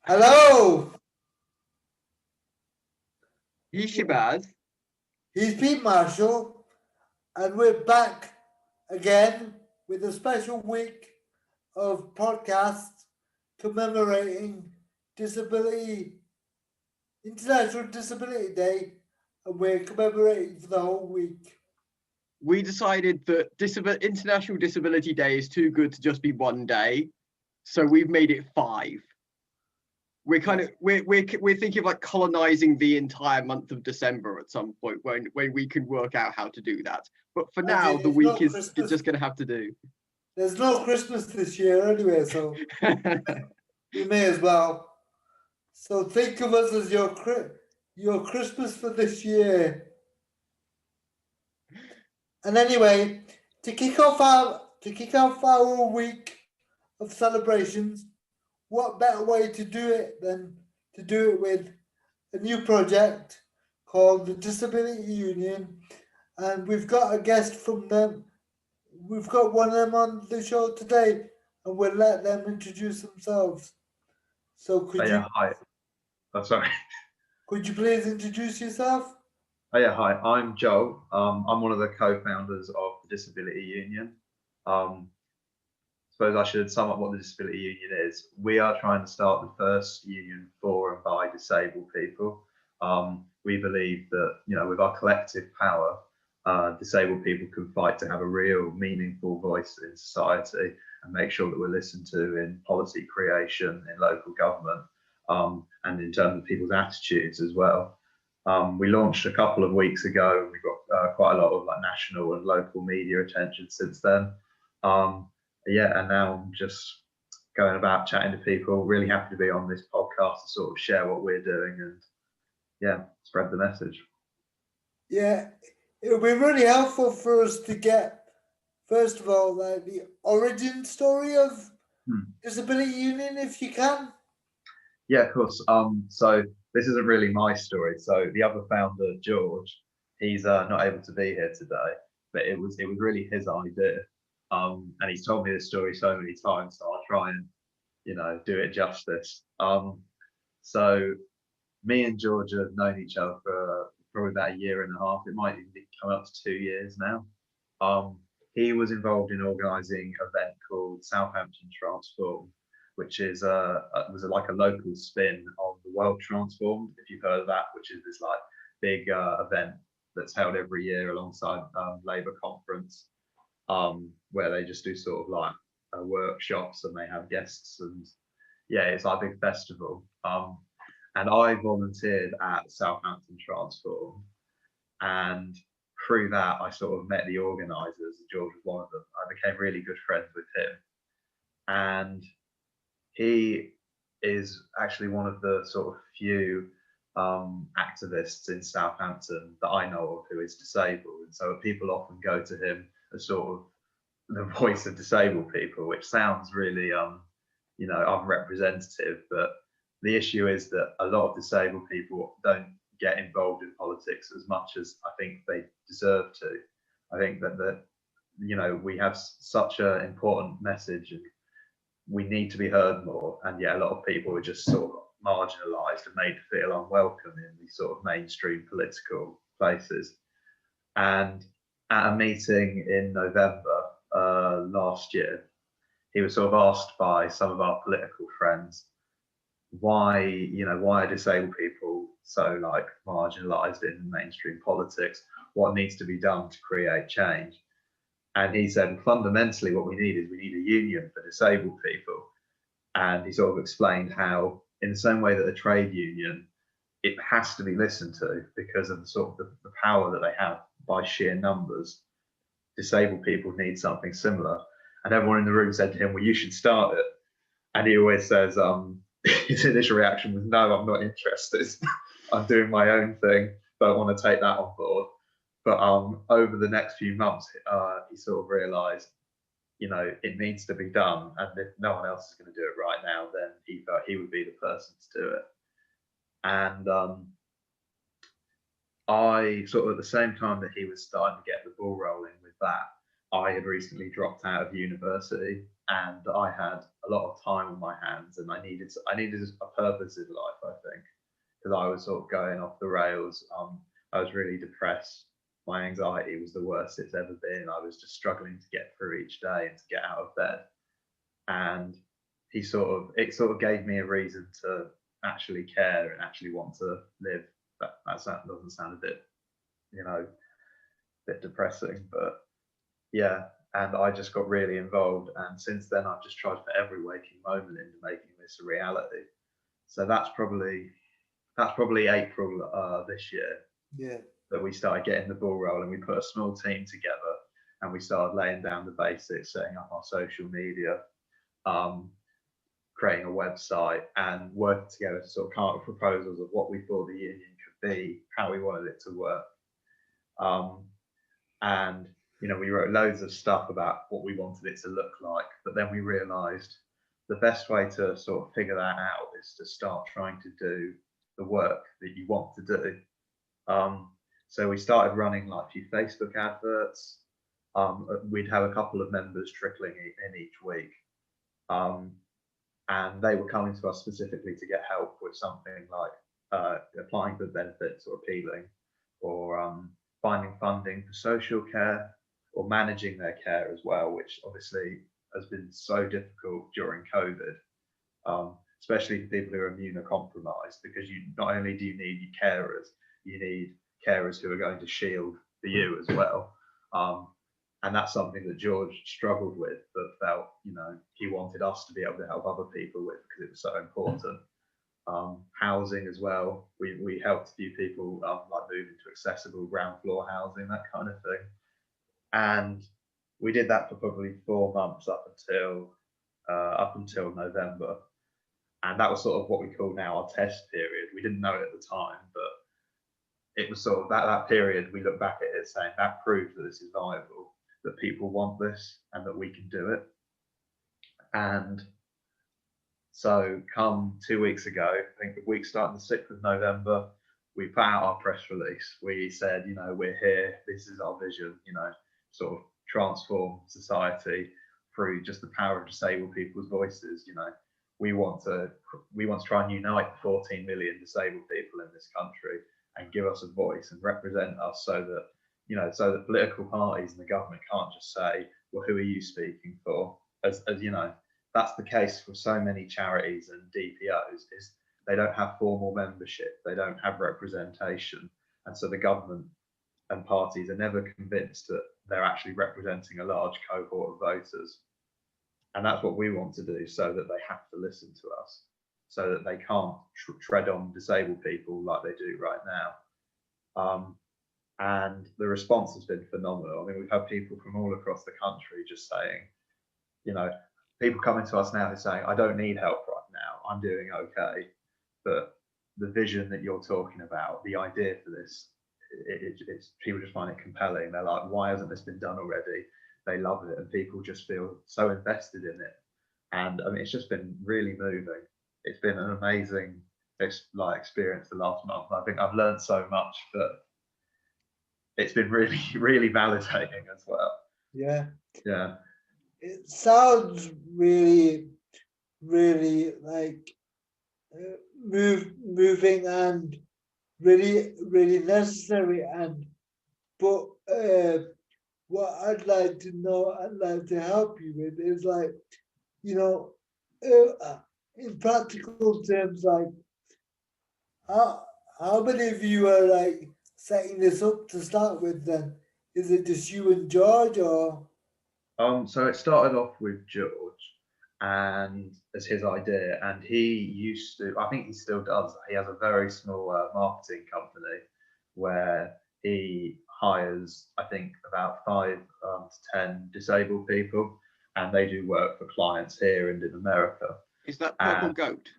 Hello, He's Shabazz. he's Pete Marshall, and we're back again with a special week of podcasts commemorating Disability International Disability Day, and we're commemorating for the whole week. We decided that International Disability Day is too good to just be one day, so we've made it 5. We're thinking of like colonizing the entire month of December at some point when we can work out how to do that. But for now, the week is just going to have to do. There's no Christmas this year anyway, so we may as well. So think of us as your Christmas for this year. And anyway, to kick off our week of celebrations, what better way to do it than to do it with a new project called the Disability Union, and we've got a guest from them. We've got one of them on the show today, and we'll let them introduce themselves. So Hi. Oh, sorry. Could you please introduce yourself? Hi. I'm Joel. I'm one of the co-founders of the Disability Union. Suppose I should sum up what the Disability Union is. We are trying to start the first union for and by disabled people. We believe that, with our collective power, disabled people can fight to have a real, meaningful voice in society and make sure that we're listened to in policy creation, in local government, and in terms of people's attitudes as well. We launched a couple of weeks ago, and we got quite a lot of national and local media attention since then. And now I'm just going about chatting to people. Really happy to be on this podcast to sort of share what we're doing and spread the message. Yeah, it would be really helpful for us to get, first of all, the origin story of Disability Union, if you can. Yeah, of course. So this isn't really my story. So the other founder, George, he's not able to be here today, but it was really his idea. And he's told me this story so many times, so I'll try and do it justice. So me and George have known each other for probably about a year and a half. It might even be coming up to 2 years now. He was involved in organising an event called Southampton Transform, which is was like a local spin on the World Transformed, if you've heard of that, which is this big event that's held every year alongside Labour conference, where they just do sort of workshops and they have guests, and it's like a big festival. And I volunteered at Southampton Transform, and through that I sort of met the organisers. George was one of them. I became really good friends with him, and he is actually one of the sort of few activists in Southampton that I know of who is disabled, and so people often go to him as sort of the voice of disabled people, which sounds really unrepresentative, but the issue is that a lot of disabled people don't get involved in politics as much as I think they deserve to. I think that we have such an important message and we need to be heard more, and yet a lot of people are just sort of marginalised and made to feel unwelcome in these sort of mainstream political places. And at a meeting in November last year, he was sort of asked by some of our political friends why are disabled people so marginalised in mainstream politics? What needs to be done to create change? And he said, fundamentally, what we need is a union for disabled people. And he sort of explained how, in the same way that a trade union, it has to be listened to because of the sort of the power that they have by sheer numbers. Disabled people need something similar. And everyone in the room said to him, well, you should start it. And he always says, his initial reaction was, no, I'm not interested. I'm doing my own thing. Don't want to take that on board. But over the next few months, he sort of realised, it needs to be done. And if no one else is going to do it right now, then he felt he would be the person to do it. And I sort of, at the same time that he was starting to get the ball rolling with that, I had recently dropped out of university, and I had a lot of time on my hands, and I needed a purpose in life, I think, because I was sort of going off the rails. I was really depressed. My anxiety was the worst it's ever been. I was just struggling to get through each day and to get out of bed. And it sort of gave me a reason to actually care and actually want to live. That doesn't sound a bit, bit depressing, but yeah. And I just got really involved, and since then I've just tried for every waking moment into making this a reality. So that's probably April this year. Yeah. That we started getting the ball rolling. We put a small team together, and we started laying down the basics, setting up our social media, creating a website, and working together to sort of come up with proposals of what we thought the union could be, how we wanted it to work. And we wrote loads of stuff about what we wanted it to look like, but then we realised the best way to sort of figure that out is to start trying to do the work that you want to do. So we started running like a few Facebook adverts. We'd have a couple of members trickling in each week. And they were coming to us specifically to get help with something like applying for benefits or appealing, or finding funding for social care, or managing their care as well, which obviously has been so difficult during COVID, especially for people who are immunocompromised, because you not only do you need carers, you need carers who are going to shield for you as well. And that's something that George struggled with, but felt, he wanted us to be able to help other people with, because it was so important. Housing as well. We helped a few people like move into accessible ground floor housing, that kind of thing. And we did that for probably 4 months up until November. And that was sort of what we call now our test period. We didn't know it at the time, but it was sort of that period we look back at it saying that proved that this is viable, that people want this, and that we can do it. And so come 2 weeks ago, I think the week starting the 6th of November, we put out our press release. We said, we're here, this is our vision, sort of transform society through just the power of disabled people's voices. We want to try and unite 14 million disabled people in this country and give us a voice and represent us, so that political parties and the government can't just say, well, who are you speaking for? As that's the case for so many charities and DPOs, is they don't have formal membership, they don't have representation, and so the government and parties are never convinced that they're actually representing a large cohort of voters. And that's what we want to do, so that they have to listen to us, so that they can't tread on disabled people like they do right now. And the response has been phenomenal. I mean, we've had people from all across the country just saying, people coming to us now who are saying, I don't need help right now, I'm doing okay. But the vision that you're talking about, the idea for this, it's people just find it compelling. They're like, why hasn't this been done already? They love it, and people just feel so invested in it. And I mean, it's just been really moving. It's been an amazing experience the last month. I think I've learned so much, but it's been really, really validating as well. Yeah. Yeah. It sounds really, really like moving and really, really necessary. But what I'd like to help you with is in practical terms, like how many of you are setting this up to start with then? Is it just you and George, or? So it started off with George, and as his idea, and he used to, I think he still does, he has a very small marketing company where he hires, I think, about 5 to 10 disabled people, and they do work for clients here and in America. Is that Purple Goat?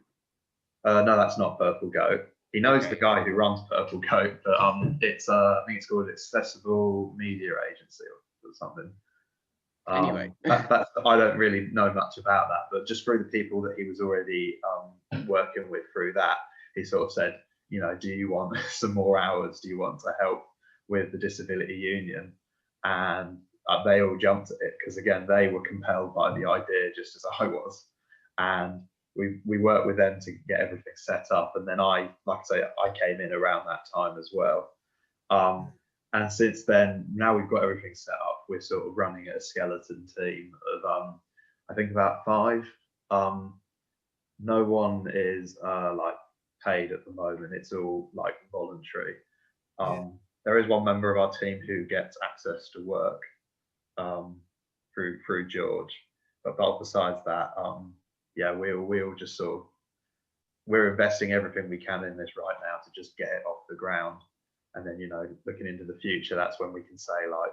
No, that's not Purple Goat. He knows the guy who runs Purple Goat, but it's I think it's called Accessible Media Agency or something. Anyway, that's I don't really know much about that, but just through the people that he was already working with through that, he sort of said, do you want some more hours? Do you want to help with the disability union? And they all jumped at it, because again, they were compelled by the idea just as I was. and we worked with them to get everything set up. And then I came in around that time as well. And since then, now we've got everything set up, we're sort of running a skeleton team of I think about 5. No one is like paid at the moment. It's all like voluntary. There is one member of our team who gets access to work through George, but besides that, yeah, we all just sort of, we're investing everything we can in this right now to just get it off the ground. And then, you know, looking into the future, that's when we can say, like,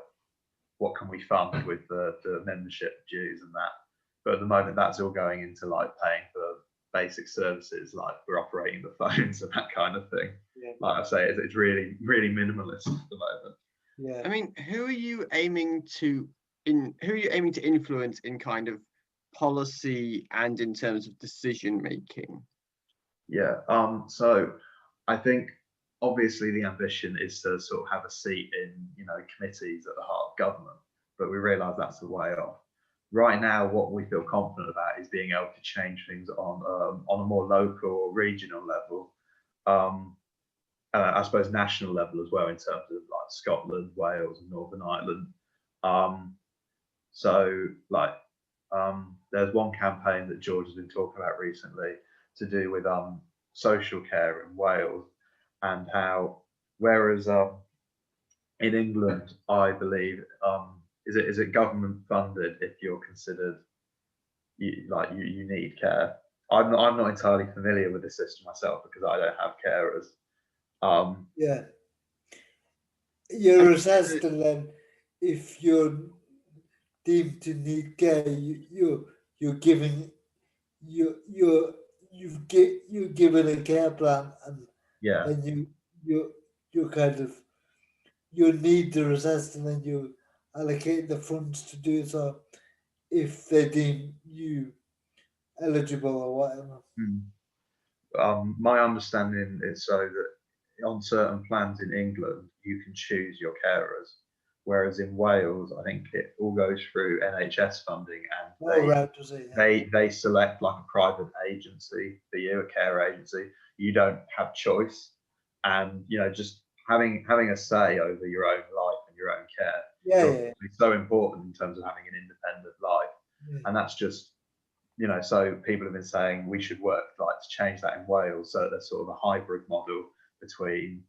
what can we fund with the membership dues and that. But at the moment, that's all going into like paying for basic services, like we're operating the phones and that kind of thing. Like I say, it's really, really minimalist at the moment. I mean, who are you aiming to influence in kind of policy and in terms of decision making? Yeah. So I think obviously the ambition is to sort of have a seat in, you know, committees at the heart of government, but we realise that's the way off. Right now, what we feel confident about is being able to change things on a more local or regional level. I suppose national level as well, in terms of like Scotland, Wales, and Northern Ireland. So like, there's one campaign that George has been talking about recently to do with social care in Wales, and how, whereas in England, I believe, is it government funded if you're considered you need care. I'm not entirely familiar with the system myself because I don't have carers. You're assessed, and then if you're deemed to need care, you're given you're given a care plan, and then you kind of, your needs are assessed, and then you allocate the funds to do so if they deem you eligible or whatever. My understanding is so that on certain plans in England, you can choose your carers, whereas in Wales, I think it all goes through NHS funding, and they select like a private agency for you, a care agency. You don't have choice, and you know, just having a say over your own life and your own care is so important in terms of having an independent life. And that's just, you know, so people have been saying we should work like to change that in Wales, so there's sort of a hybrid model between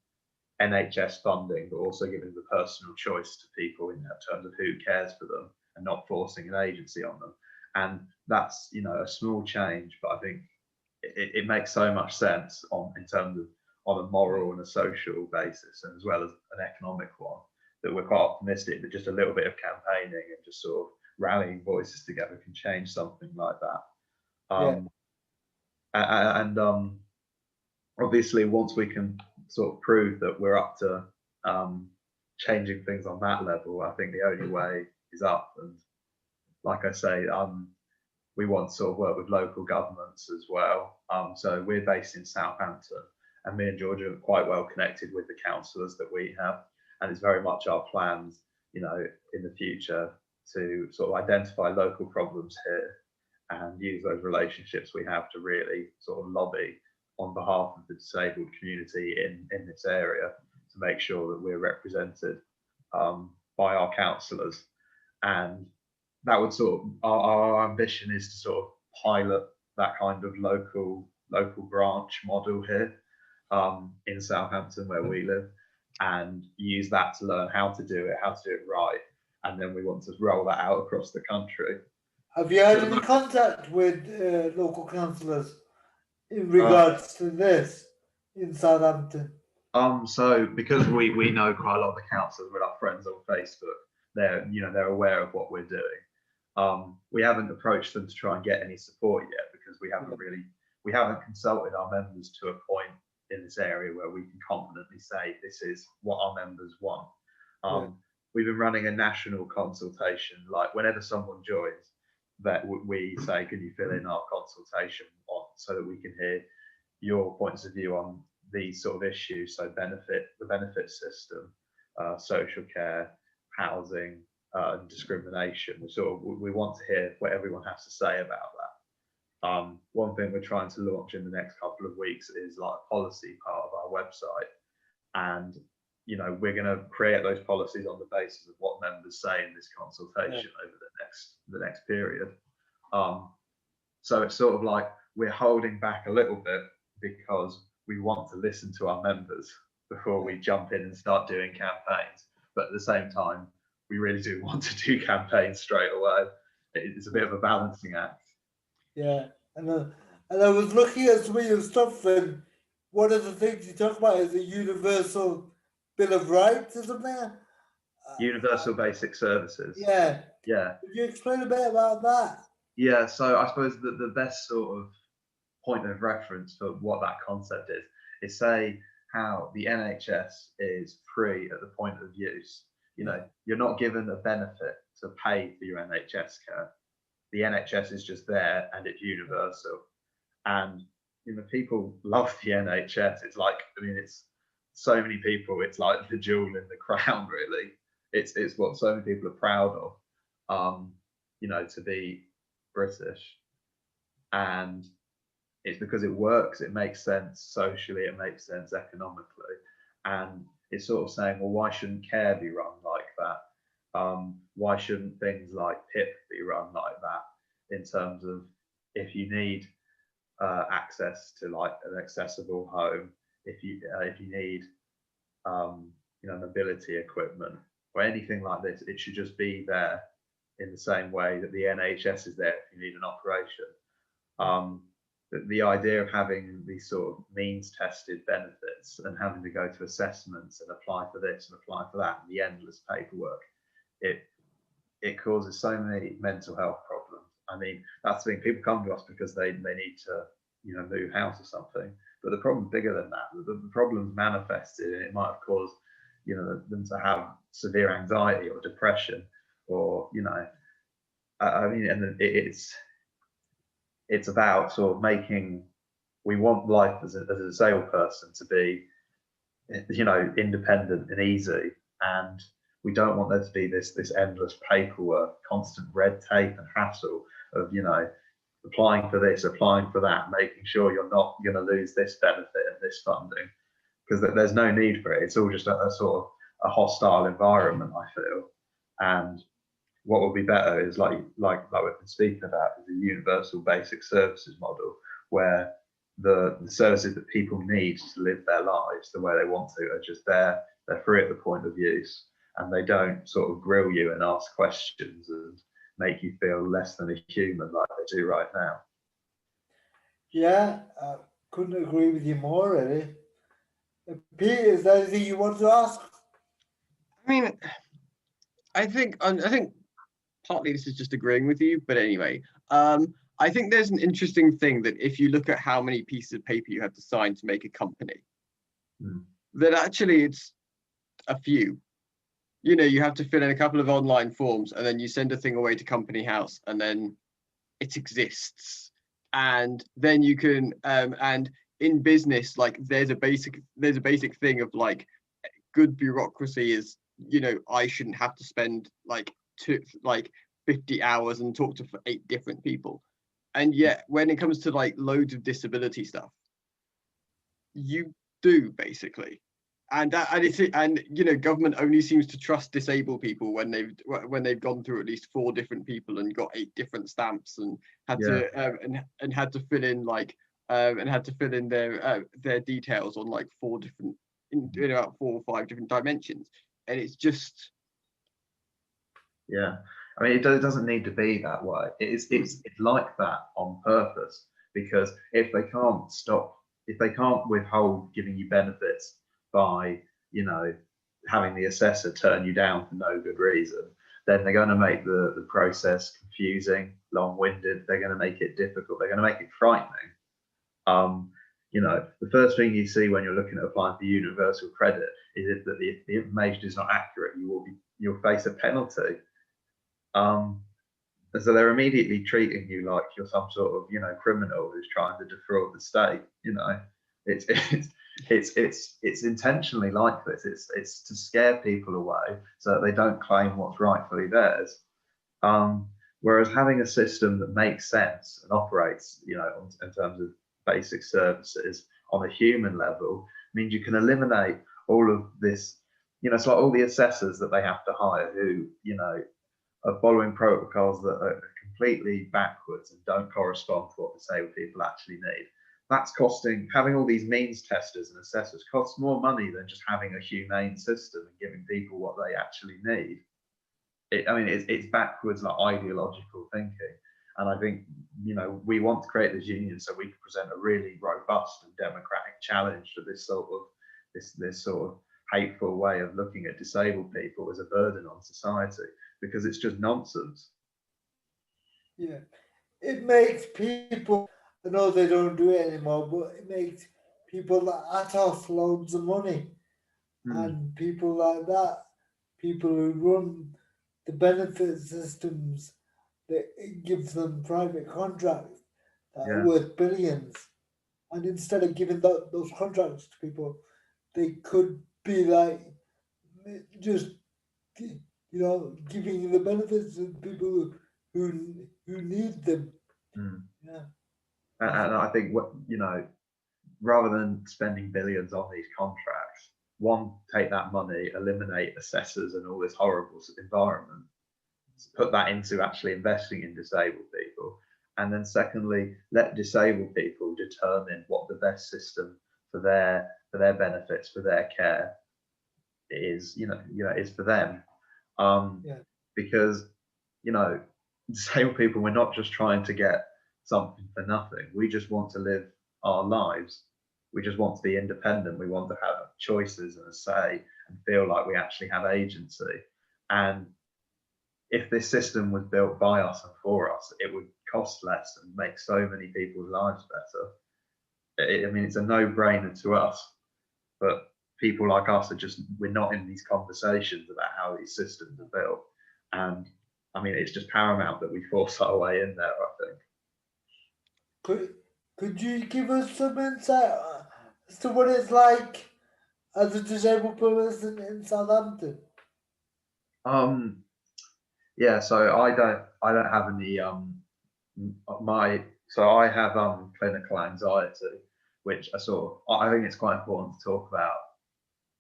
NHS funding, but also giving the personal choice to people in terms of who cares for them, and not forcing an agency on them. And that's, you know, a small change, but I think it makes so much sense in terms of on a moral and a social basis, and as well as an economic one, that we're quite optimistic that just a little bit of campaigning and just sort of rallying voices together can change something like that. And obviously, once we can sort of prove that we're up to changing things on that level, I think the only way is up. And like I say, we want to sort of work with local governments as well. So we're based in Southampton, and me and George are quite well connected with the councillors that we have, and it's very much our plans, you know, in the future to sort of identify local problems here and use those relationships we have to really sort of lobby on behalf of the disabled community in this area to make sure that we're represented by our councillors. And that would sort of, our ambition is to sort of pilot that kind of local branch model here in Southampton where we live, and use that to learn how to do it right. And then we want to roll that out across the country. Have you had any contact with local councillors in regards to this in Southampton? So because we know quite a lot of the councillors, with our friends on Facebook, they're aware of what we're doing. We haven't approached them to try and get any support yet, because we haven't consulted our members to a point in this area where we can confidently say this is what our members want. We've been running a national consultation, like whenever someone joins, that we say, can you fill in our consultation so that we can hear your points of view on these sort of issues. So the benefit system, social care, housing, and discrimination. We want to hear what everyone has to say about One thing we're trying to launch in the next couple of weeks is like a policy part of our website, and we're going to create those policies on the basis of what members say in this consultation over the next period. So it's sort of like we're holding back a little bit because we want to listen to our members before we jump in and start doing campaigns. But at the same time, we really do want to do campaigns straight away. It's a bit of a balancing act. Yeah, and I was looking at some of your stuff, and one of the things you talk about is a universal bill of rights or something. Universal basic services. Yeah. Yeah. Could you explain a bit about that? Yeah. So I suppose the best sort of point of reference for what that concept is say how the NHS is free at the point of use. You're not given a benefit to pay for your NHS care. The NHS is just there and it's universal. And people love the NHS. It's like, it's so many people, it's like the jewel in the crown, really. It's what so many people are proud of, to be British. And it's because it works, it makes sense socially, it makes sense economically. And it's sort of saying, well, why shouldn't care be run like that? Why shouldn't things like PIP be run like that, in terms of if you need access to like an accessible home, if you need mobility equipment or anything like this, it should just be there in the same way that the NHS is there if you need an operation. The idea of having these sort of means tested benefits and having to go to assessments and apply for this and apply for that and the endless paperwork, it causes so many mental health problems. I mean, that's the thing, people come to us because they need to move house or something, but the problem's bigger than that. The problem's manifested and it might have caused them to have severe anxiety or depression, or and it's about sort of making, we want life as a disabled person to be independent and easy, and we don't want there to be this endless paperwork, constant red tape and hassle of applying for this, applying for that, making sure you're not going to lose this benefit and this funding, because there's no need for it. It's all just a sort of a hostile environment, I feel. And what would be better is like we've been speaking about, is a universal basic services model where the services that people need to live their lives the way they want to are just there. They're free at the point of use, and they don't sort of grill you and ask questions and make you feel less than a human like they do right now. Yeah, I couldn't agree with you more, really. Pete, is there anything you want to ask? I mean, I think partly this is just agreeing with you, but anyway, I think there's an interesting thing that if you look at how many pieces of paper you have to sign to make a company, that actually it's a few. You have to fill in a couple of online forms, and then you send a thing away to Company House, and then it exists. And then you can, and in business, like there's a basic thing of like good bureaucracy is, I shouldn't have to spend like 50 hours and talk to 8 different people. And yet when it comes to like loads of disability stuff, you do basically. And government only seems to trust disabled people when they've gone through at least 4 different people and got 8 different stamps and had to fill in their details on like 4 different, about 4 or 5 different dimensions. And it's just, yeah, I mean, it doesn't need to be that way. It's like that on purpose, because if they can't withhold giving you benefits by having the assessor turn you down for no good reason, then they're going to make the process confusing, long-winded. They're going to make it difficult. They're going to make it frightening. The first thing you see when you're looking at applying for universal credit is that if the information is not accurate, you'll face a penalty. And so they're immediately treating you like you're some sort of criminal who's trying to defraud the state. It's intentionally like this. It's to scare people away so that they don't claim what's rightfully theirs. Whereas having a system that makes sense and operates, you know, in terms of basic services on a human level means you can eliminate all of this, you know, it's like all the assessors that they have to hire who, you know, are following protocols that are completely backwards and don't correspond to what disabled people actually need. That's costing, having all these means testers and assessors costs more money than just having a humane system and giving people what they actually need. It's backwards, like ideological thinking. And I think, you know, we want to create this union so we can present a really robust and democratic challenge to this sort of hateful way of looking at disabled people as a burden on society, because it's just nonsense. Yeah, it makes people, I know they don't do it anymore, but it makes people like Atos loads of money. And people like that, people who run the benefit systems, that it gives them private contracts that are Yeah. worth billions. And instead of giving those contracts to people, they could be like just, you know, giving the benefits to people who need them. Yeah. And I think, what, you know, rather than spending billions on these contracts, one, take that money, eliminate assessors and all this horrible environment, put that into actually investing in disabled people, and then secondly, let disabled people determine what the best system for their benefits, for their care is, is for them. Because, you know, disabled people, we're not just trying to get something for nothing. We just want to live our lives. We just want to be independent. We want to have choices and a say and feel like we actually have agency. And if this system was built by us and for us, it would cost less and make so many people's lives better. It's a no-brainer to us, but people like us we're not in these conversations about how these systems are built. And it's just paramount that we force our way in there, I think. Could you give us some insight as to what it's like as a disabled person in Southampton? Yeah, so I don't have any I have clinical anxiety, which I think it's quite important to talk about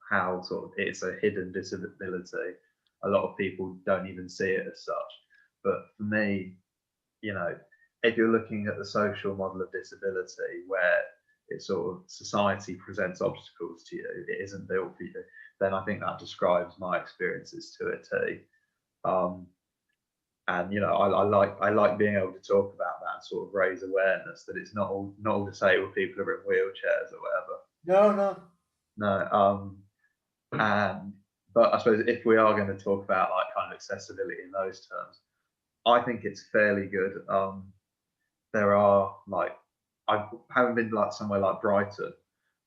how it's a hidden disability. A lot of people don't even see it as such. But for me, if you're looking at the social model of disability where society presents obstacles to you, it isn't built for you, then I think that describes my experiences to a T. And I like being able to talk about that and sort of raise awareness that it's not all disabled people are in wheelchairs or whatever. No. But I suppose if we are going to talk about like kind of accessibility in those terms, I think it's fairly good. There are I haven't been like somewhere like Brighton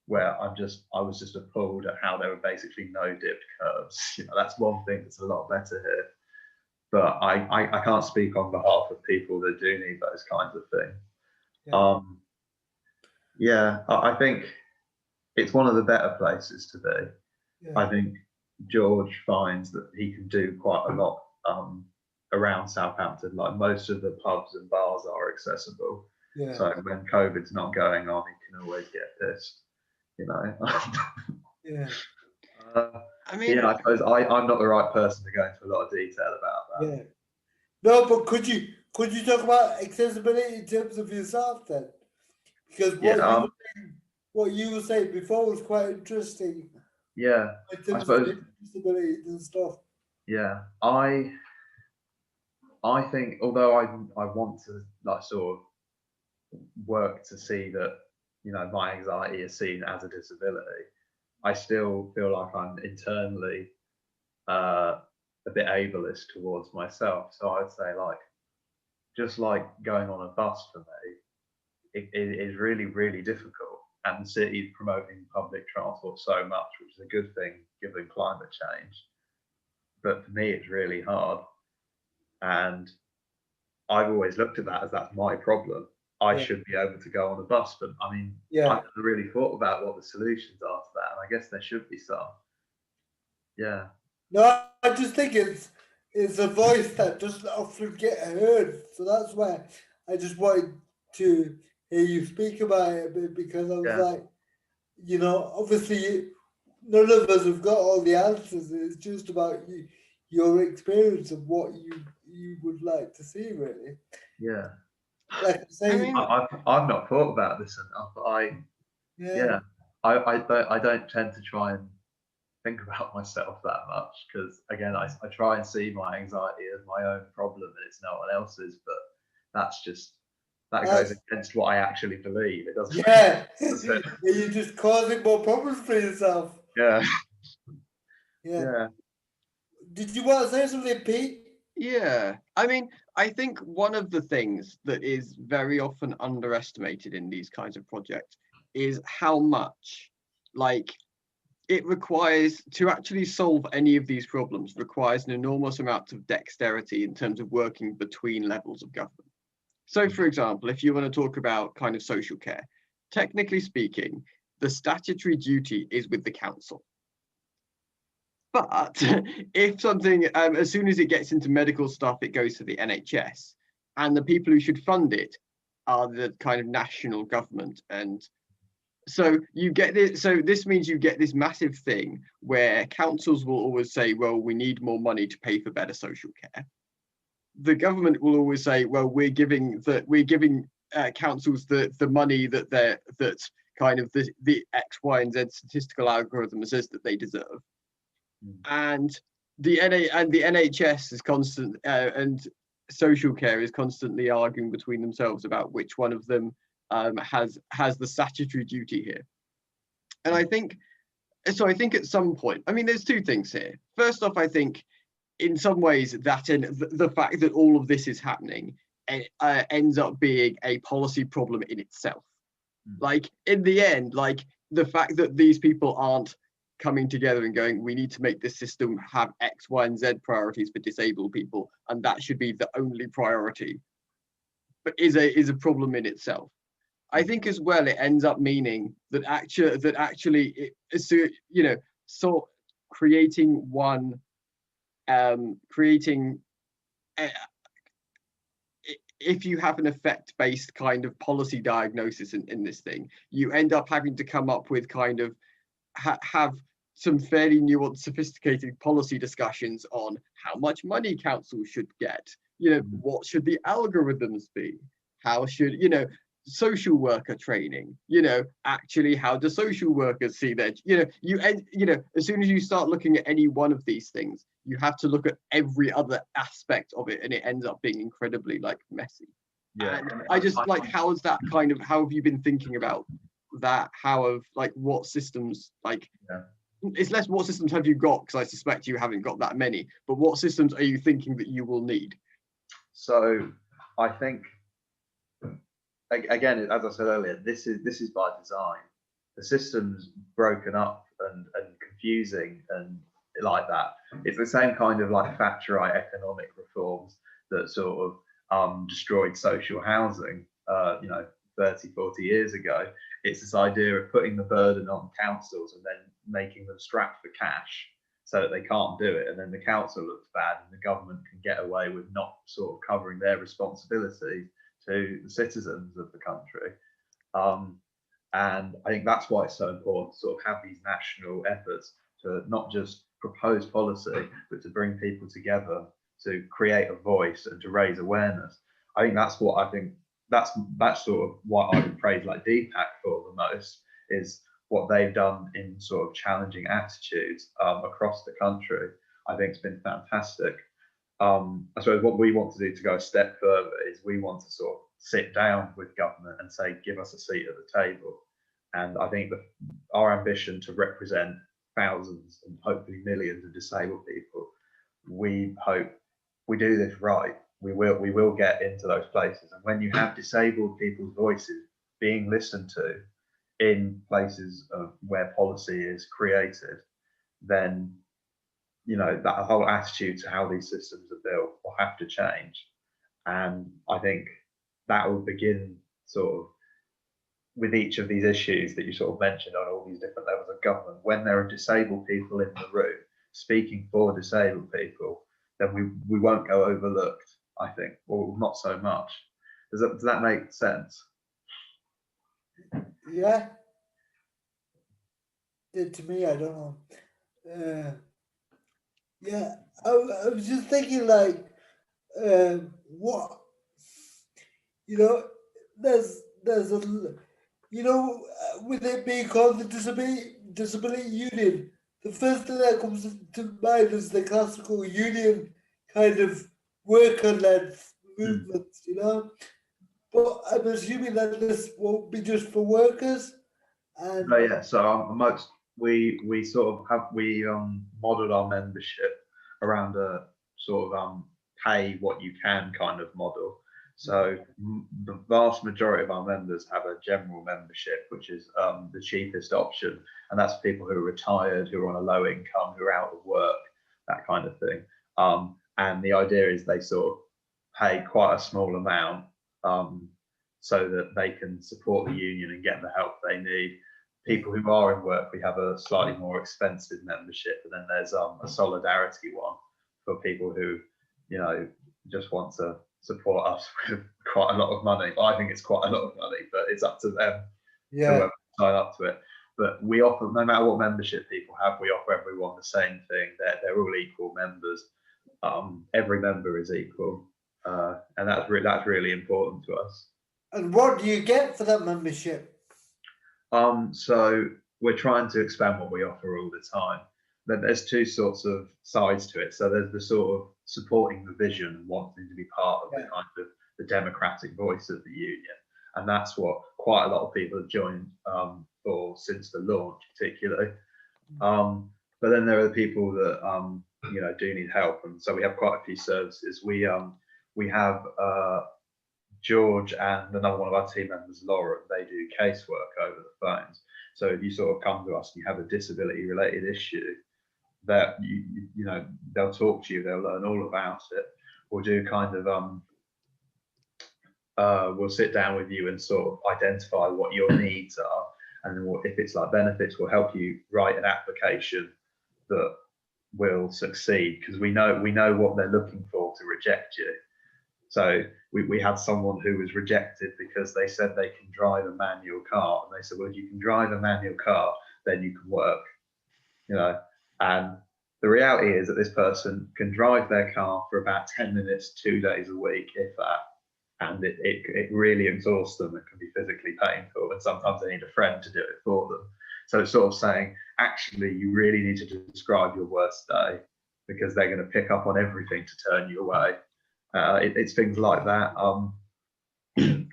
where I was just appalled at how there were basically no dipped curbs. That's one thing that's a lot better here. But I can't speak on behalf of people that do need those kinds of things. Yeah. I think it's one of the better places to be. Yeah. I think George finds that he can do quite a lot around Southampton. Like most of the pubs and bars are accessible. Yeah. So when COVID's not going on, he can always get pissed. Yeah. I suppose I'm not the right person to go into a lot of detail about that. Yeah. No, but could you talk about accessibility in terms of yourself then? Because what you were saying before was quite interesting. Yeah. In terms of disabilities and stuff. Yeah. I think although I want to sort of work to see that my anxiety is seen as a disability, I still feel like I'm internally a bit ableist towards myself. So I'd say just like going on a bus for me, it is really, really difficult. And the city's promoting public transport so much, which is a good thing given climate change. But for me, it's really hard. And I've always looked at that as that's my problem. I should be able to go on a bus. But I've never really thought about what the solutions are to that. And I guess there should be some. Yeah. No, I just think it's it's a voice that doesn't often get heard. So that's why I just wanted to hear you speak about it a bit, because I was Yeah. like, obviously none of us have got all the answers. It's just about your experience of what you would like to see, really. Yeah. Like I say, I mean, I've not thought about this enough, but yeah, I don't tend to try and think about myself that much, because again, I try and see my anxiety as my own problem and it's no one else's, but that goes that's, against what I actually believe. It doesn't yeah, does it? you're just causing more problems for yourself. Yeah. Yeah. Yeah. Did you want to say something, Pete? yeah. I mean, I think one of the things that is very often underestimated in these kinds of projects is how much, like, it requires to actually solve any of these problems requires an enormous amount of dexterity in terms of working between levels of government. So, for example, if you want to talk about kind of social care, technically speaking, the statutory duty is with the council. But if something, as soon as it gets into medical stuff, it goes to the NHS, and the people who should fund it are the kind of national government. And so you get this. So this means you get this massive thing where councils will always say, "Well, we need more money to pay for better social care." The government will always say, "Well, we're giving councils the money that kind of the X, Y, and Z statistical algorithm says that they deserve." And the NHS is constant, and social care is constantly arguing between themselves about which one of them has the statutory duty here. And I think at some point, I mean, there's two things here. First off, I think in some ways that in the fact that all of this is happening ends up being a policy problem in itself. Like in the end, like the fact that these people aren't coming together and going, we need to make this system have X, Y, and Z priorities for disabled people, and that should be the only priority, but is a problem in itself. I think as well, it ends up meaning that actually it is, so creating one, creating if you have an effect-based kind of policy diagnosis in this thing, you end up having to come up with kind of have some fairly nuanced, sophisticated policy discussions on how much money councils should get. What should the algorithms be? How should, social worker training, actually how do social workers see that, as soon as you start looking at any one of these things, you have to look at every other aspect of it, and it ends up being incredibly like messy. Yeah. And I just like, how have you been thinking about that? What systems, like, Yeah. it's less what systems have you got, because I suspect you haven't got that many, but what systems are you thinking that you will need? So I think, again, as I said earlier, this is by design. The system's broken up and confusing and like that. It's the same kind of like Thatcherite economic reforms that sort of destroyed social housing, 30, 40 years ago. It's this idea of putting the burden on councils and then making them strapped for cash so that they can't do it. And then the council looks bad and the government can get away with not sort of covering their responsibility to the citizens of the country. And I think that's why it's so important to sort of have these national efforts to not just propose policy, but to bring people together to create a voice and to raise awareness. I think that's sort of what I would praise like DPAC for the most, is what they've done in sort of challenging attitudes across the country. I think it's been fantastic. I suppose what we want to do to go a step further is we want to sort of sit down with government and say, give us a seat at the table. And I think that our ambition to represent thousands and hopefully millions of disabled people, we hope we do this right. We will get into those places. And when you have disabled people's voices being listened to in places where policy is created, then that whole attitude to how these systems are built will have to change. And I think that will begin sort of with each of these issues that you sort of mentioned on all these different levels of government. When there are disabled people in the room speaking for disabled people, then we won't go overlooked, I think, or not so much. Does that make sense? Yeah. Did to me, I don't know. Yeah, I was just thinking like, what, you know, there's a, with it being called the disability union, the first thing that comes to mind is the classical union kind of worker-led movements, But I'm assuming that this won't be just for workers, and Oh yeah. So we sort of have modelled our membership around a sort of pay what you can kind of model. So the vast majority of our members have a general membership, which is the cheapest option, and that's people who are retired, who are on a low income, who are out of work, that kind of thing. And the idea is they sort of pay quite a small amount so that they can support the union and get the help they need. People who are in work, we have a slightly more expensive membership, and then there's a solidarity one for people who, just want to support us with quite a lot of money. Well, I think it's quite a lot of money, but it's up to them to sign up to it. But we offer, no matter what membership people have, we offer everyone the same thing. They're all equal members. Every member is equal, and that's really important to us. And what do you get for that membership? So we're trying to expand what we offer all the time. Then there's two sorts of sides to it. So there's the sort of supporting the vision and wanting to be part of the kind of the democratic voice of the union, and that's what quite a lot of people have joined for since the launch, particularly. But then there are the people that do need help, and so we have quite a few services. We have George and another one of our team members, Laura, they do casework over the phones. So if you sort of come to us and you have a disability related issue, that they'll talk to you, they'll learn all about it. We'll do kind of we'll sit down with you and sort of identify what your needs are, and then if it's like benefits, we'll help you write an application that will succeed, because we know what they're looking for to reject you. So we had someone who was rejected because they said they can drive a manual car, and they said, well, if you can drive a manual car, then you can work, and the reality is that this person can drive their car for about 10 minutes 2 days a week, if that, and it really exhausts them. It can be physically painful, and sometimes they need a friend to do it for them. So it's sort of saying, actually, you really need to describe your worst day, because they're going to pick up on everything to turn you away. It's things like that.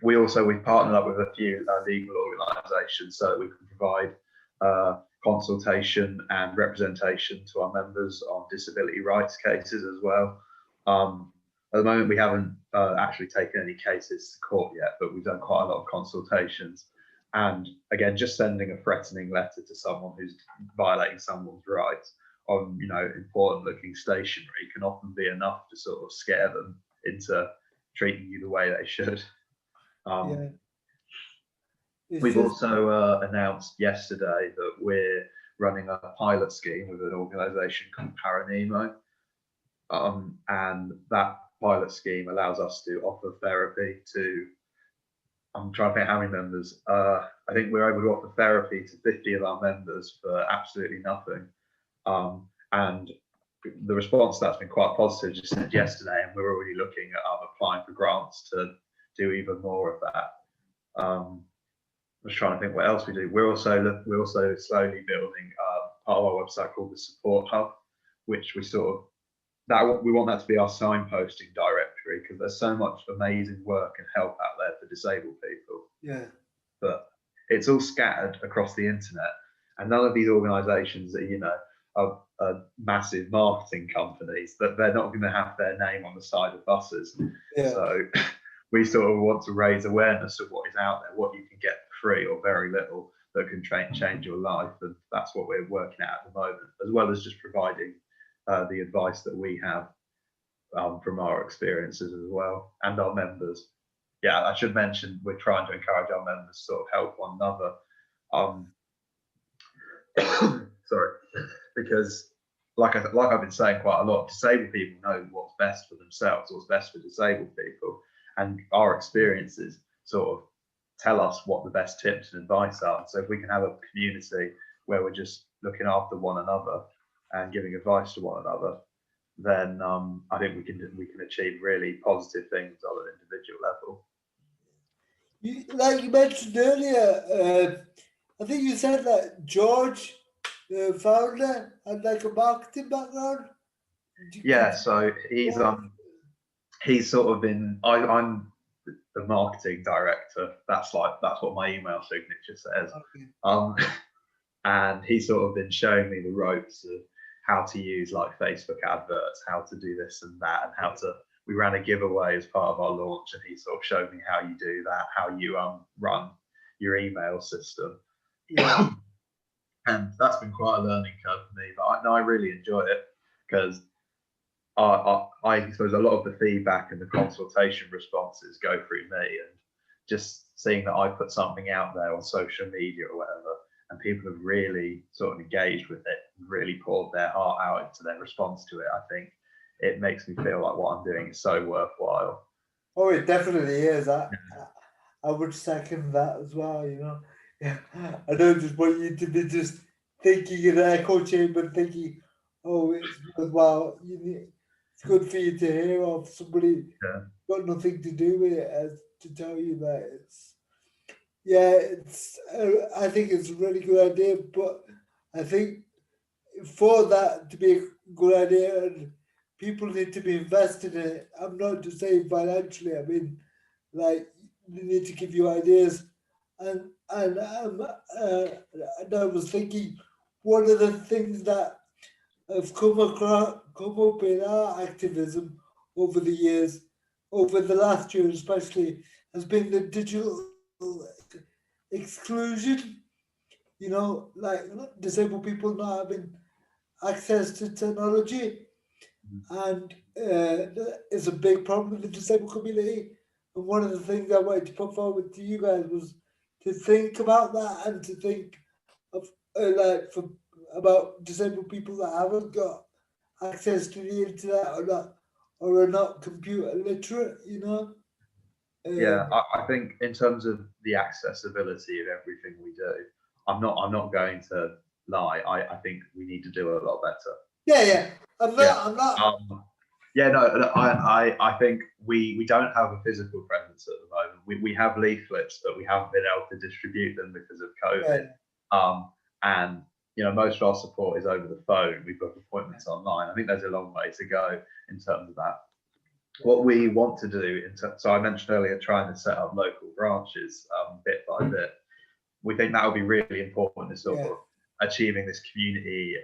We've partnered up with a few legal organisations so that we can provide consultation and representation to our members on disability rights cases as well. At the moment, we haven't actually taken any cases to court yet, but we've done quite a lot of consultations. And again, just sending a threatening letter to someone who's violating someone's rights on important looking stationery can often be enough to sort of scare them into treating you the way they should. We've also announced yesterday that we're running a pilot scheme with an organisation called Paranemo, and that pilot scheme allows us to offer therapy to, I'm trying to think how many members. I think we're able to offer therapy to 50 of our members for absolutely nothing. And the response to that's been quite positive just yesterday, and we're already looking at applying for grants to do even more of that. I'm just trying to think what else we do. We're also slowly building part of our website called the Support Hub, which we want that to be our signposting directory, because there's so much amazing work and help out there for disabled people. Yeah. But it's all scattered across the internet, and none of these organisations that are massive marketing companies, that they're not going to have their name on the side of buses. Yeah. So we sort of want to raise awareness of what is out there, what you can get for free or very little that can change your life, and that's what we're working at the moment, as well as just providing the advice that we have from our experiences as well, and our members. Yeah, I should mention we're trying to encourage our members to sort of help one another. Sorry, because like I've been saying quite a lot, disabled people know what's best for themselves, what's best for disabled people, and our experiences sort of tell us what the best tips and advice are. So if we can have a community where we're just looking after one another and giving advice to one another, then I think we can achieve really positive things on an individual level. Like you mentioned earlier, I think you said that George, the founder, had like a marketing background. Yeah, so he's sort of been. I'm the marketing director. That's what my email signature says. Okay. And he's sort of been showing me the ropes of how to use like Facebook adverts, how to do this and that, and how to. We ran a giveaway as part of our launch, and he sort of showed me how you do that, how you run your email system. Yeah. And that's been quite a learning curve for me, but I really enjoy it because I suppose a lot of the feedback and the consultation responses go through me, and just seeing that I put something out there on social media or whatever, and people have really sort of engaged with it, and really poured their heart out into their response to it, I think it makes me feel like what I'm doing is so worthwhile. Oh, it definitely is. I would second that as well. Yeah. I don't just want you to be just thinking in an echo chamber, thinking, "Oh, it's worthwhile." It's good for you to hear of somebody Yeah. got nothing to do with it as to tell you that it's. Yeah, it's. I think it's a really good idea, but I think for that to be a good idea, and people need to be invested in it. I'm not just saying financially. I mean, like they need to give you ideas, and I was thinking one of the things that have come up in our activism over the years, over the last year especially, has been the digital exclusion. Like disabled people not having access to technology, and it's a big problem with the disabled community. And one of the things I wanted to put forward to you guys was to think about that and to think of about disabled people that haven't got access to the internet or are not computer literate. Yeah, Um, I think in terms of the accessibility of everything we do, I'm not going to lie. I think we need to do a lot better. yeah. I'm Yeah. not. I'm not. Yeah, no, I think we don't have a physical presence at the moment. We have leaflets, but we haven't been able to distribute them because of COVID. And most of our support is over the phone. We book appointments online. I think there's a long way to go in terms of that. What we want to do, so I mentioned earlier, trying to set up local branches bit by bit. We think that will be really important in sort of achieving this community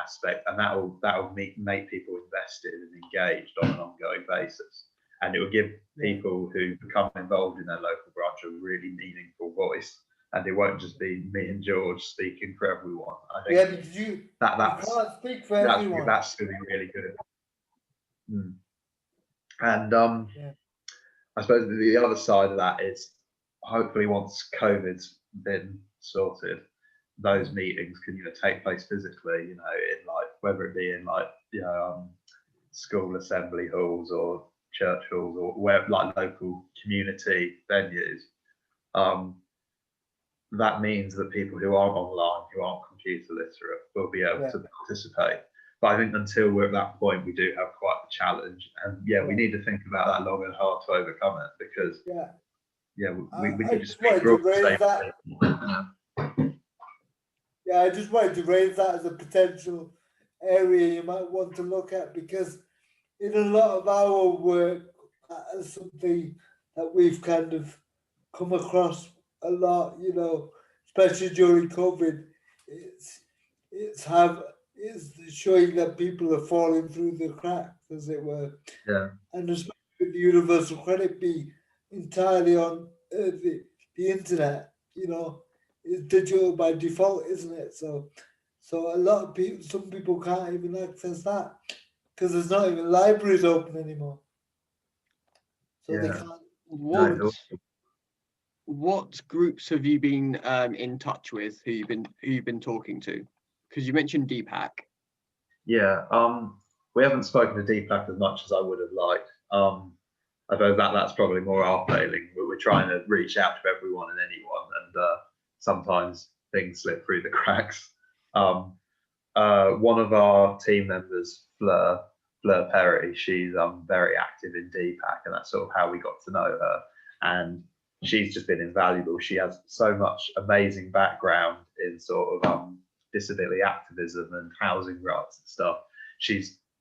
aspect, and that will make people invested and engaged on an ongoing basis, and it will give people who become involved in their local branch a really meaningful voice, and it won't just be me and George speaking for everyone. I think Because you that's can't speak for everyone. that's going to be really good. And I suppose the other side of that is hopefully once COVID's been sorted, those meetings can take place physically, in like whether it be in like school assembly halls or church halls or where like local community venues. That means that people who aren't online, who aren't computer literate, will be able to participate. But I think until we're at that point, we do have quite a challenge, and we need to think about that long and hard to overcome it, because we need to speak for all the Yeah, I just wanted to raise that as a potential area you might want to look at, because in a lot of our work, that is something that we've kind of come across a lot, especially during COVID. It's showing that people are falling through the cracks, as it were. Yeah. And especially with the universal credit being entirely on the internet, it's digital by default, isn't it? So a lot of people, some people can't even access that because there's not even libraries open anymore. So they can't. What groups have you been in touch with? Who you've been talking to? Because you mentioned Deepak. Yeah, we haven't spoken to Deepak as much as I would have liked. Although that's probably more our failing. We're trying to reach out to everyone and anyone, and sometimes things slip through the cracks. One of our team members, Fleur Perry, she's very active in Deepak, and that's sort of how we got to know her. And she's just been invaluable. She has so much amazing background in sort of disability activism and housing rights and stuff.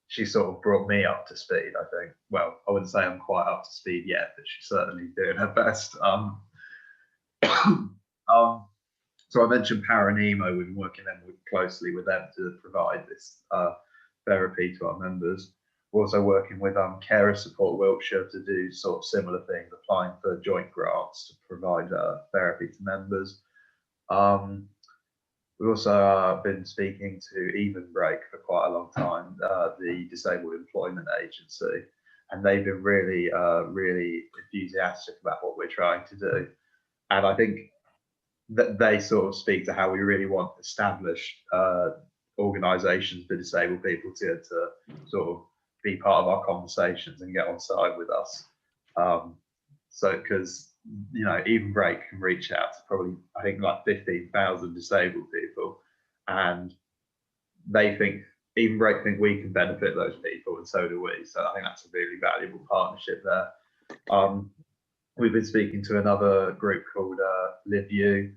She sort of brought me up to speed, I think. Well, I wouldn't say I'm quite up to speed yet, but she's certainly doing her best. So I mentioned Paranemo. We've been working closely with them to provide this therapy to our members. We're also working with Carer Support Wiltshire to do sort of similar things, applying for joint grants to provide therapy to members. We've also been speaking to Even Break for quite a long time, the Disabled Employment Agency, and they've been really, really enthusiastic about what we're trying to do. And I think that they sort of speak to how we really want established organisations for disabled people to sort of be part of our conversations and get on side with us. So, because Even Break can reach out to probably, I think, like 15,000 disabled people, and they think Even Break think we can benefit those people, and so do we. So I think that's a really valuable partnership there. We've been speaking to another group called Live You,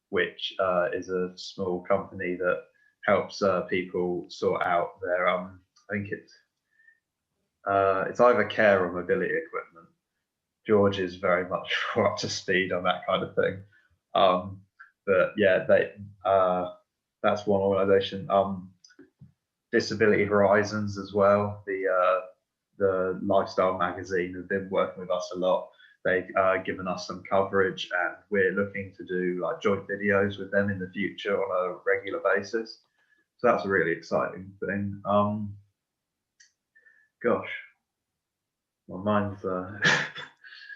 which is a small company that helps people sort out their I think it's either care or mobility equipment. George is very much up to speed on that kind of thing. But yeah, that's one organisation. Disability Horizons as well. The lifestyle magazine have been working with us a lot. They've given us some coverage, and we're looking to do like joint videos with them in the future on a regular basis. So that's a really exciting thing. Gosh, my mind's.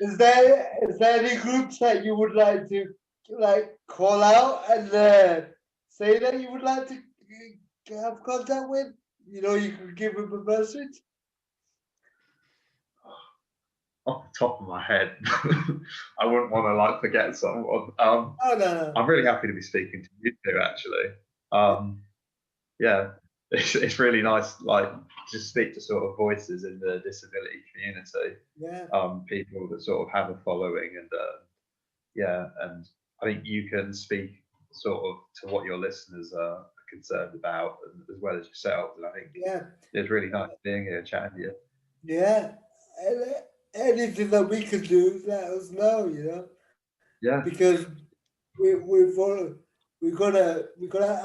Is there any groups that you would like to call out and say that you would like to have contact with? You could give them a message. Off the top of my head, I wouldn't want to forget someone. Oh no. I'm really happy to be speaking to you two, actually. Yeah, it's really nice, to speak to sort of voices in the disability community. Yeah. People that sort of have a following, and and I think you can speak sort of to what your listeners are concerned about, as well as yourselves. And I think it's really nice being here chatting to you. Yeah. Anything that we can do, let us know. Yeah. Because we gotta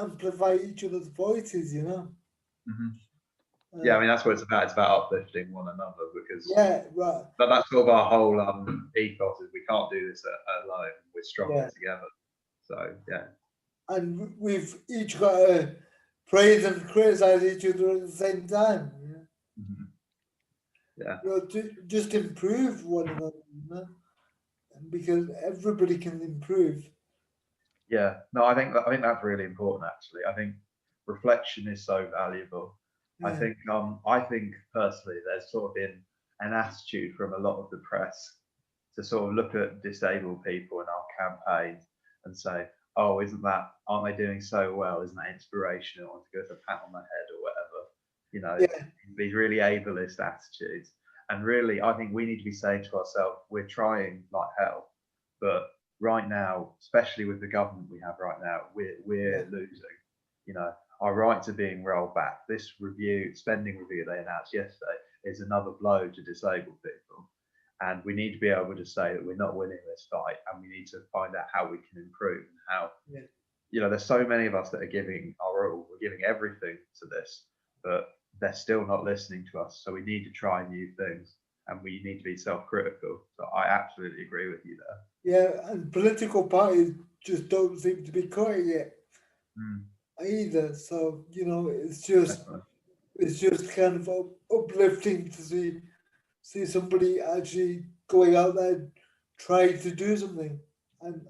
amplify each other's voices. Mm-hmm. Yeah, I mean that's what it's about. It's about uplifting one another, because right. But that's sort of our whole ethos, is we can't do this alone. We're stronger together. So yeah. And we've each got to praise and criticize each other at the same time. Mm-hmm. Yeah. To just improve one another, because everybody can improve. Yeah. No, I think that's really important. Actually, I think reflection is so valuable. Yeah. I think personally, there's sort of been an attitude from a lot of the press to sort of look at disabled people in our campaigns and say, "Oh, aren't they doing so well? Isn't that inspirational? I want to go with a pat on the head or whatever." These really ableist attitudes. And really, I think we need to be saying to ourselves, we're trying like hell, but right now, especially with the government we have right now, we're losing. Our rights are being rolled back. This spending review they announced yesterday, is another blow to disabled people. And we need to be able to say that we're not winning this fight, and we need to find out how we can improve, and how, there's so many of us that are giving our all, we're giving everything to this, but they're still not listening to us. So we need to try new things, and we need to be self-critical. So I absolutely agree with you there. Yeah, and political parties just don't seem to be cutting it either. So it's just kind of uplifting to see somebody actually going out there trying to do something, and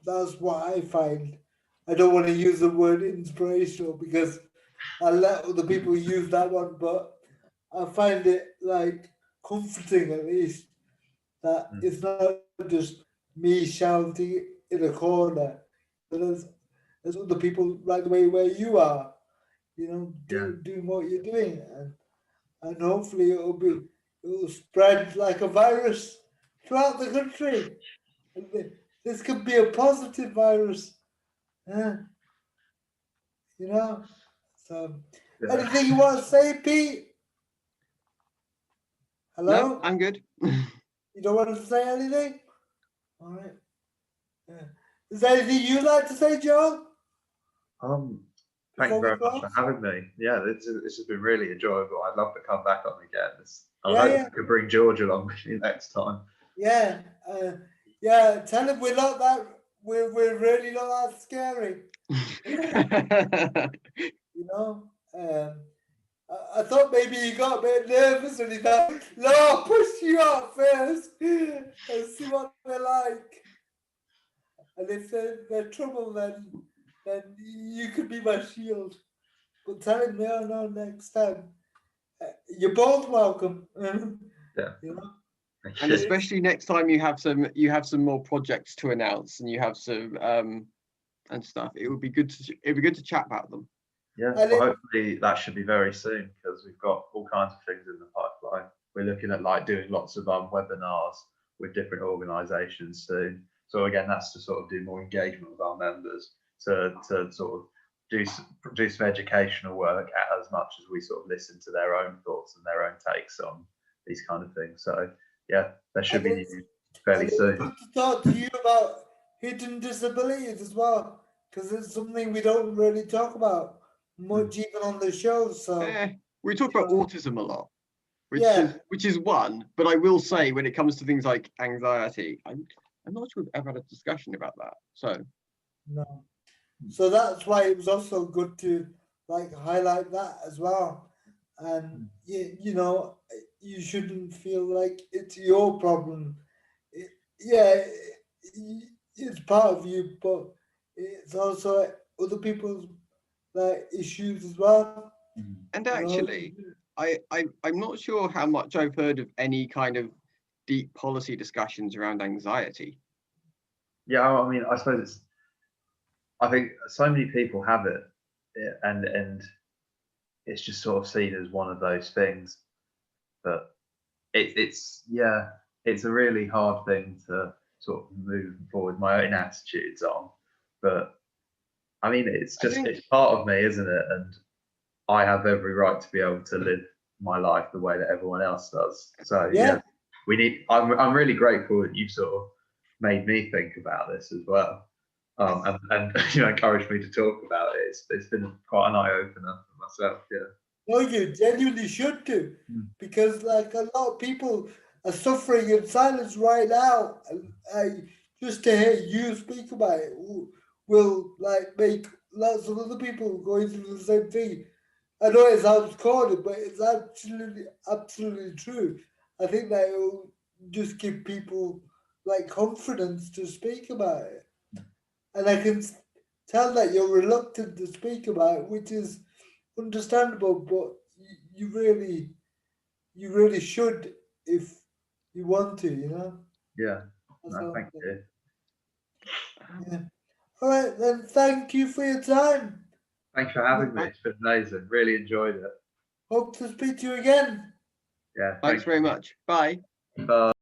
that's what I find I don't want to use the word inspirational because I let other people use that one, but I find it like comforting at least that it's not just me shouting in a corner, but there's other people right the way where you are, doing what you're doing, and hopefully it'll spread like a virus throughout the country. This could be a positive virus, you know. So, anything you want to say, Pete? Hello? No, I'm good. You don't want to say anything? All right. Yeah. Is there anything you'd like to say, Joe? Thank you Before we very much for close? having me. Yeah, this has been really enjoyable. I'd love to come back on again. I Yeah, hope yeah. I could bring George along with me next time. Yeah. Yeah. Tell him we're not that. We're really not that scary. You know. I thought maybe he got a bit nervous and he thought, no, I'll push you out first and see what they're like. And if they're trouble, then you could be my shield. But tell him no, next time. You're both welcome. Yeah. You know? Thank And you. especially next time you have some more projects to announce and you have some and stuff. It'd be good to chat about them. Yeah, well, hopefully that should be very soon because we've got all kinds of things in the pipeline. We're looking at like doing lots of webinars with different organisations soon. So again, that's to sort of do more engagement with our members to sort of do some educational work as much as we sort of listen to their own thoughts and their own takes on these kind of things. So yeah, there should be news fairly soon. Good to talk to you about hidden disabilities as well, because it's something we don't really talk about much even on the show. So We talk about autism a lot, Yeah. which is one. But I will say, when it comes to things like anxiety, I'm not sure we've ever had a discussion about that. So No. So that's why it was also good to like highlight that as well. And you shouldn't feel like it's your problem. It's part of you, but it's also other people's like issues as well. And actually, I'm not sure how much I've heard of any kind of deep policy discussions around anxiety. Yeah, I mean, I think so many people have it, and it's just sort of seen as one of those things that it's a really hard thing to sort of move forward my own attitudes on. But I mean, it's part of me, isn't it? And I have every right to be able to live my life the way that everyone else does. So yeah, I'm really grateful that you've sort of made me think about this as well. And encouraged me to talk about it. It's been quite an eye opener for myself. Yeah. No, you genuinely should do, because like a lot of people are suffering in silence right now. And just to hear you speak about it will like make lots of other people going through the same thing. I know it sounds corny, but it's absolutely true. I think that it will just give people like confidence to speak about it. And I can tell that you're reluctant to speak about it, which is understandable, but you really should if you want to, Yeah. No, thank you. Yeah. All right, then. Thank you for your time. Thanks for having me. It's been amazing. Really enjoyed it. Hope to speak to you again. Yeah. Thanks very much. Bye. Bye.